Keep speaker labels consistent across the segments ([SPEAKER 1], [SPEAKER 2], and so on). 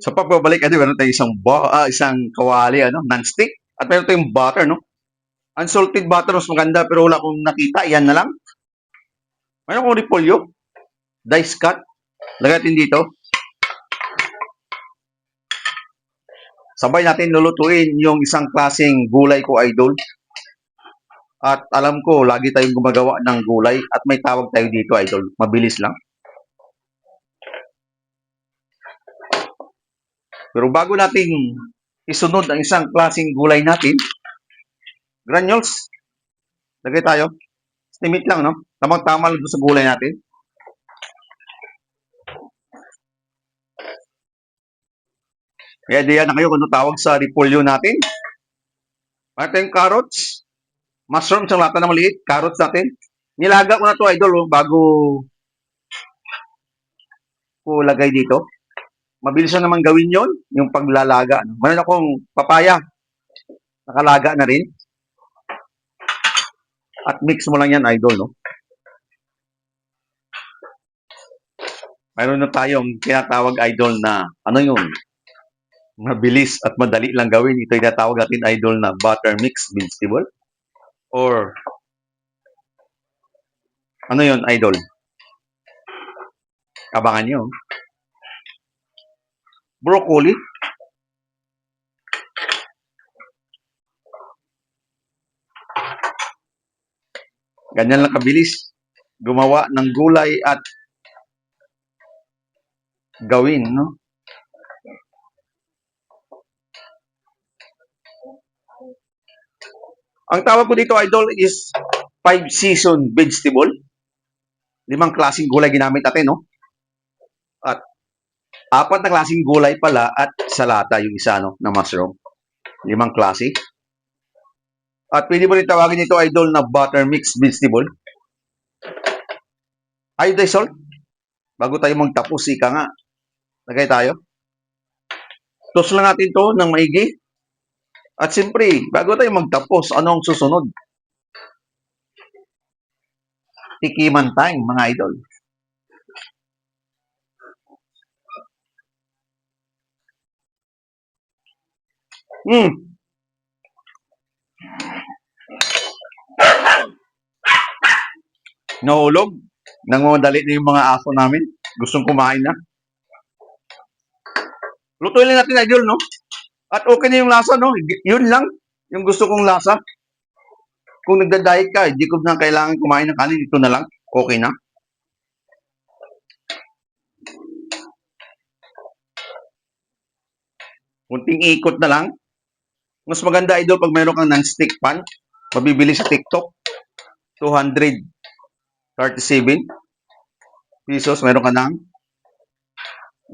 [SPEAKER 1] Sa pagbabalik, meron tayong isang kawali, non-stick. At meron tayong butter, no? Unsalted butter, mas maganda, pero wala akong nakita. Yan na lang. Meron akong repolyo. Dice cut. Lagay natin dito. Sabay natin lulutuin yung isang klaseng gulay ko, idol. At alam ko, lagi tayong gumagawa ng gulay at may tawag tayo dito, idol. Mabilis lang. Pero bago natin isunod ang isang klaseng gulay natin, granules, lagay tayo. Estimate lang, no? Tamang-tama lang sa gulay natin. May idea na kayo kung ano tawag sa repolyo natin. Ito yung carrots. Mushrooms ang lata na maliit. Carrots natin. Nilaga ko na to, idol, bago ko lagay dito. Mabilis na naman gawin yon, yung paglalaga. Meron akong papaya. Nakalaga na rin. At mix mo lang yan, idol, no? Mayroon na tayong tinatawag, idol, na ano yun? Mabilis at madali lang gawin. Ito yung tinatawag natin, idol, na butter mix vegetable. Or ano yun, idol? Abangan nyo. Broccoli. Ganyan lang kabilis gumawa ng gulay at gawin, no? Ang tawag ko dito, idol, is 5-season vegetable. 5 klaseng gulay ginamit natin, no? At 4 na klaseng gulay pala at salata yung isa, no, na mushroom. 5 klase. At pwede mo rin tawagin ito, idol, na butter mix vegetable. Iodized salt. Bago tayo magtapos, ika nga. Lagay tayo. Toast lang natin to ng maigi. At siyempre, bago tayo magtapos, ano ang susunod? Tikiman time, mga idol. Nahulog. Nangumadali na yung mga aso namin. Gustong kumain na. Lutuin lang natin, idol, no? At okay na yung lasa, no? Yun lang. Yung gusto kong lasa. Kung nagda-diet ka, hindi ko na kailangan kumain ng kanin. Ito na lang. Okay na. Kunting ikot na lang. Mas maganda, idol, pag meron kang non-stick pan. Mabibili sa TikTok. 237 pesos. Meron ka ng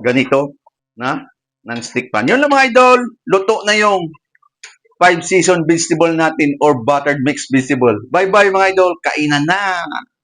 [SPEAKER 1] ganito na non-stick pan. Yun lang, mga idol. Luto na yung 5-season vegetable natin or buttered mixed vegetable. Bye-bye, mga idol. Kainan na!